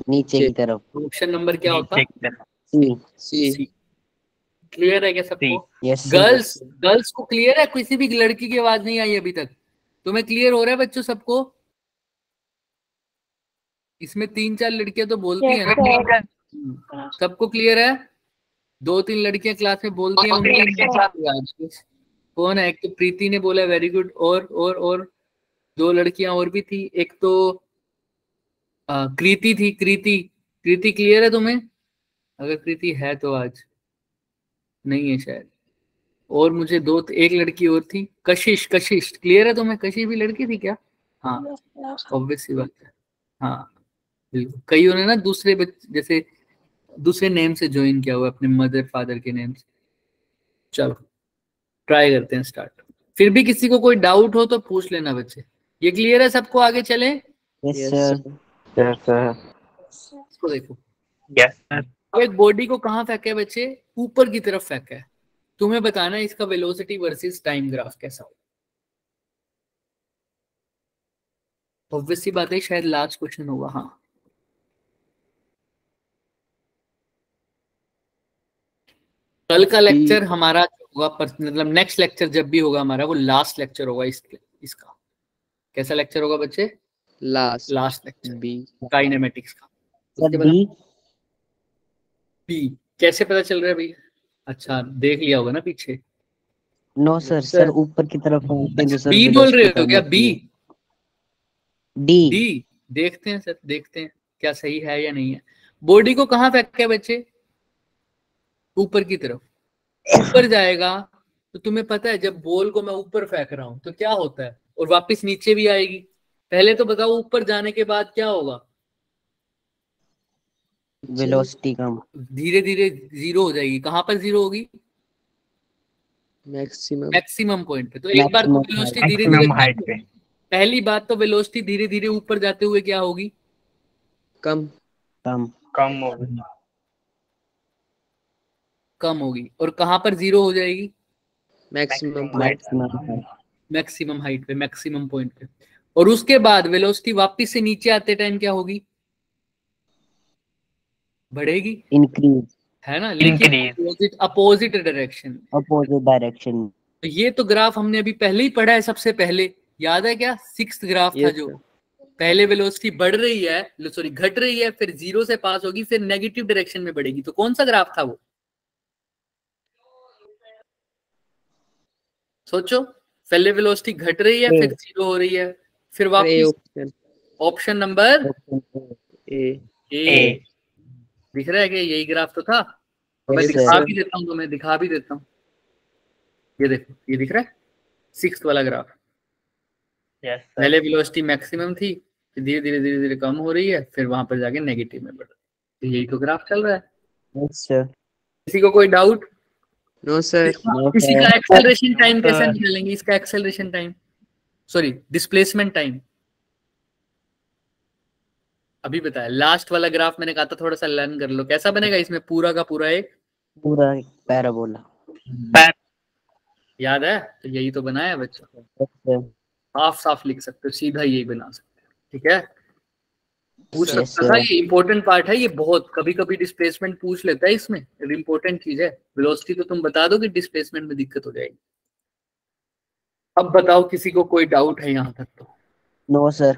नीचे की तरफ। ऑप्शन नंबर क्या होता? नीचे की तरफ। सी। C. क्लियर है क्या सबको? यस गर्ल्स, गर्ल्स को क्लियर है? किसी भी लड़की की आवाज नहीं आई अभी तक? तुम्हें क्लियर हो रहा है बच्चों सबको? इसमें 3-4 लड़कियां तो बोलती है ना। सबको क्लियर है? 2-3 लड़कियां क्लास में बोलती हैं, उनकी कौन है? एक तो प्रीति ने बोला वेरी गुड, और 2 लड़कियां और भी थी, एक तो कृति थी। कृति क्लियर है तुम्हें? अगर कृति है तो आज नहीं है शायद। और मुझे एक लड़की और थी, कशिश क्लियर है तुम्हें? कशिश भी लड़की थी क्या? हाँ, ऑब्वियस सी बात है। हाँ बिल्कुल, कईयों ने ना दूसरे जैसे दूसरे नेम से ज्वाइन किया हुआ, अपने मदर फादर के नेम से। चलो ट्राई करते हैं स्टार्ट। फिर भी किसी को कोई डाउट हो तो पूछ लेना बच्चे। ये क्लियर है सबको? आगे चले? Yes Yes, sir. sir. Yes sir. इसको देखो, यस सर। अब एक बॉडी को कहाँ फेंका है बच्चे? ऊपर की तरफ फेंका है। तुम्हें बताना है इसका वेलोसिटी वर्सेस टाइम ग्राफ कैसा हो। ऑब्वियस सी बात है, शायद लास्ट क्वेश्चन होगा। हाँ, कल का लेक्चर हमारा होगा, मतलब नेक्स्ट लेक्चर जब भी होगा हमारा, वो लास्ट लेक्चर होगा इसका। कैसा लेक्चर होगा बच्चे? Last. Last lecture B. Kinematics का। Sir B. बी कैसे पता चल रहा है भाई? अच्छा देख लिया होगा ना पीछे। नो सर, सर ऊपर की तरफ होते हैं तो सर बी बोल रहे वेलोसिटी हो कम क्या? होती है। B D. डी देखते हैं सर, देखते हैं क्या सही है या नहीं है। बॉडी को कहाँ फेंका है बच्चे? ऊपर की तरफ। ऊपर जाएगा तो तुम्हें पता है, जब बॉल को मैं ऊपर फेंक रहा हूं तो क्या होता है, और वापस नीचे भी आएगी। पहले तो बताओ ऊपर जाने के बाद क्या होगा? वेलोसिटी कम, धीरे धीरे जीरो हो जाएगी। कहाँ पर जीरो होगी? मैक्सिमम मैक्सिमम पॉइंट पे। तो एक बार तो Maximum वेलोसिटी धीरे धीरे, मैक्सिमम हाइट पे। पहली बात तो वेलोसिटी धीरे धीरे ऊपर जाते हुए क्या होगी? कम कम, कम होगी। कम होगी। और कहाँ पर जीरो हो जाएगी? मैक्सिमम मैक्सिमम, मैक्सिमम हाइट पे, मैक्सिमम पॉइंट पे। और उसके बाद वेलोसिटी वापस से नीचे आते टाइम क्या होगी? बढ़ेगी, इंक्रीज, है ना, लेकिन increase. Opposite direction. Opposite direction. तो ये तो ग्राफ हमने अभी पहले ही पढ़ा है, सबसे पहले याद है क्या? सिक्स्थ ग्राफ था यस जो सर पहले वेलोसिटी बढ़ रही है, सॉरी घट रही है, फिर जीरो से पास होगी, फिर नेगेटिव डायरेक्शन में बढ़ेगी। तो कौन सा ग्राफ था वो? सोचो, पहले वेलोसिटी घट रही है, ए, फिर जीरो हो रही है, फिर ए वापस। ऑप्शन ऑप्शन नंबर ए ए। दिख रहा है कि यही ग्राफ तो था? तो मैं यस दिखा सर, भी देता हूँ, तुम्हें दिखा भी देता हूँ। ये देखो, ये दिख रहा है सिक्स्थ वाला ग्राफ। Yes sir. पहले वेलोसिटी मैक्सिमम थी, फिर धीरे धीरे धीरे धीरे कम हो रही है, फिर वहां पर जाके नेगेटिव में बढ़ रही है। तो यही तो ग्राफ चल रहा है। यस सर, किसी को कोई डाउट? नो सर किसी का एक्सेलरेशन टाइम तो कैसे निकालेंगे? इसका acceleration time, sorry displacement time अभी बताया। लास्ट वाला ग्राफ मैंने कहा था थोड़ा सा लर्न कर लो, कैसा बनेगा इसमें पूरा का पूरा एक पूरा पैराबोला। याद है? तो यही तो बनाया बच्चों। यस सर, साफ साफ लिख सकते हो, सीधा यही बना सकते हो। ठीक है, पूछ यस सकता था, सर, ये इंपॉर्टेंट पार्ट है। ये बहुत कभी कभी डिस्प्लेसमेंट पूछ लेता है इसमें, इंपॉर्टेंट चीज है। वेलोसिटी तो तुम बता दो कि डिस्प्लेसमेंट में दिक्कत हो जाएगी। अब बताओ किसी को कोई डाउट है यहाँ तक? तो नो सर,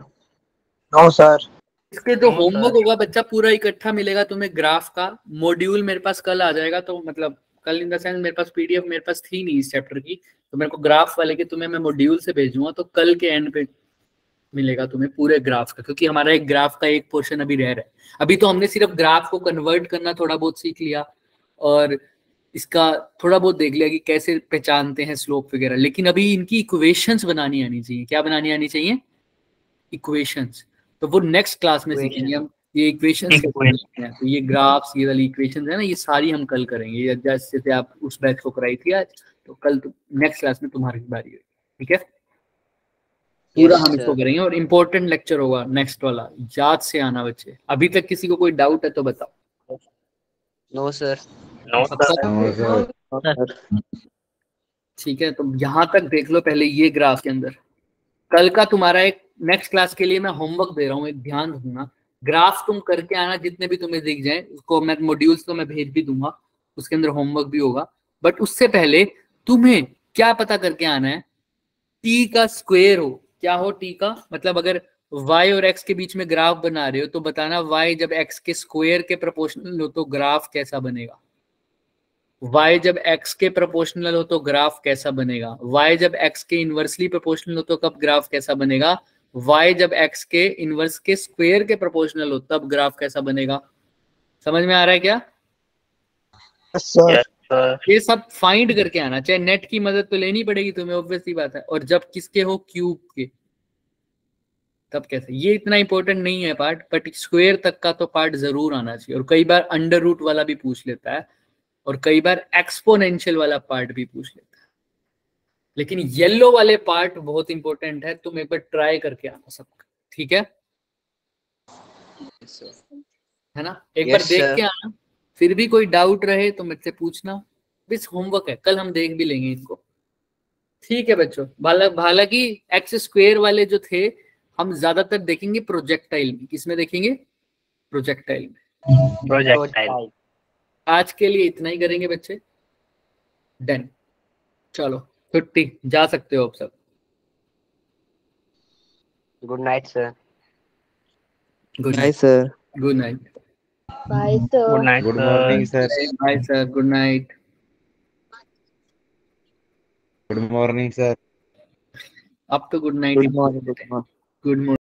नो सर। इसके जो होमवर्क होगा बच्चा पूरा इकट्ठा मिलेगा तुम्हें ग्राफ का। मॉड्यूल मेरे पास कल आ जाएगा, तो मतलब कल इन द सेंस मेरे पास पीडीएफ मेरे पास थी नहीं इस चैप्टर की, तो मेरे को ग्राफ वाले के तुम्हें मैं मॉड्यूल से भेजूंगा। तो कल के एंड पे मिलेगा तुम्हें पूरे ग्राफ का, क्योंकि हमारा एक ग्राफ का एक पोर्शन अभी रह रहा है। अभी तो हमने सिर्फ ग्राफ को कन्वर्ट करना थोड़ा बहुत सीख लिया, और इसका थोड़ा बहुत देख लिया कि कैसे पहचानते हैं स्लोप वगैरह, लेकिन अभी इनकी इक्वेशंस बनानी आनी चाहिए। क्या बनानी आनी चाहिए? इक्वेशंस। तो वो नेक्स्ट क्लास में सीखेंगे हम, ये इक्वेशंस कैसे हैं। तो ये ग्राफ्स, ये वाली इक्वेशंस है ना, ये सारी हम कल करेंगे। जैसे आप उस बैच को कराई थी आज, तो कल तो नेक्स्ट क्लास में तुम्हारी बारी होगी। ठीक है, पूरा हम इसको करेंगे, और इम्पोर्टेंट लेक्चर होगा नेक्स्ट वाला। याद से आना बच्चे। अभी तक किसी को कोई डाउट है तो बताओ। No sir, no sir. ठीक है, तो यहाँ तक देख लो पहले ये ग्राफ के अंदर। कल का तुम्हारा एक नेक्स्ट क्लास के लिए मैं होमवर्क दे रहा हूँ, एक ध्यान रखना। ग्राफ तुम करके आना जितने भी तुम्हें दिख जाए, उसको मैं मॉड्यूल्स तो मैं भेज भी दूंगा, उसके अंदर होमवर्क भी होगा। बट उससे पहले तुम्हें क्या पता करके आना है? टी का स्क्वायर हो, क्या हो टी का मतलब? अगर y और x के बीच में ग्राफ बना रहे हो तो बताना y जब x के स्क्वायर के प्रोपोर्शनल हो तो ग्राफ कैसा बनेगा। y जब x के प्रोपोर्शनल हो तो ग्राफ कैसा बनेगा। y जब x के इनवर्सली प्रोपोर्शनल हो तो कब ग्राफ कैसा बनेगा। y जब x के इनवर्स के स्क्वायर के प्रोपोर्शनल हो तब ग्राफ कैसा बनेगा। समझ में आ रहा है क्या? ये सब फाइंड करके आना, चाहे नेट की मदद तो लेनी पड़ेगी तुम्हें, ऑब्वियसली बात है। और जब किसके हो, क्यूब के, तब कैसे। ये इतना इंपॉर्टेंट नहीं है पार्ट, बट स्क्वायर तक का तो पार्ट जरूर आना चाहिए। और कई बार अंडर रूट वाला भी पूछ लेता है, और कई बार एक्सपोनेंशियल वाला पार्ट भी पूछ लेता है। लेकिन येलो वाले पार्ट बहुत इंपॉर्टेंट है, तुम एक बार ट्राई करके आना सबका। ठीक है, है ना? एक बार देख के आना, फिर भी कोई डाउट रहे तो मुझसे पूछना। बस होमवर्क है, कल हम देख भी लेंगे इनको। ठीक है बच्चों, हालांकि एक्स स्क्वायर वाले जो थे हम ज्यादातर देखेंगे प्रोजेक्टाइल में। किसमें देखेंगे? प्रोजेक्टाइल में। प्रोजेक्टाइल। आज के लिए इतना ही करेंगे बच्चे। डन, चलो छुट्टी, जा सकते हो आप सब। Good night sir, good bye night. Sir good night. Bye sir. Good night. Good morning sir, bye sir, good night. Good morning sir. अब तो गुड नाइट। Good morning.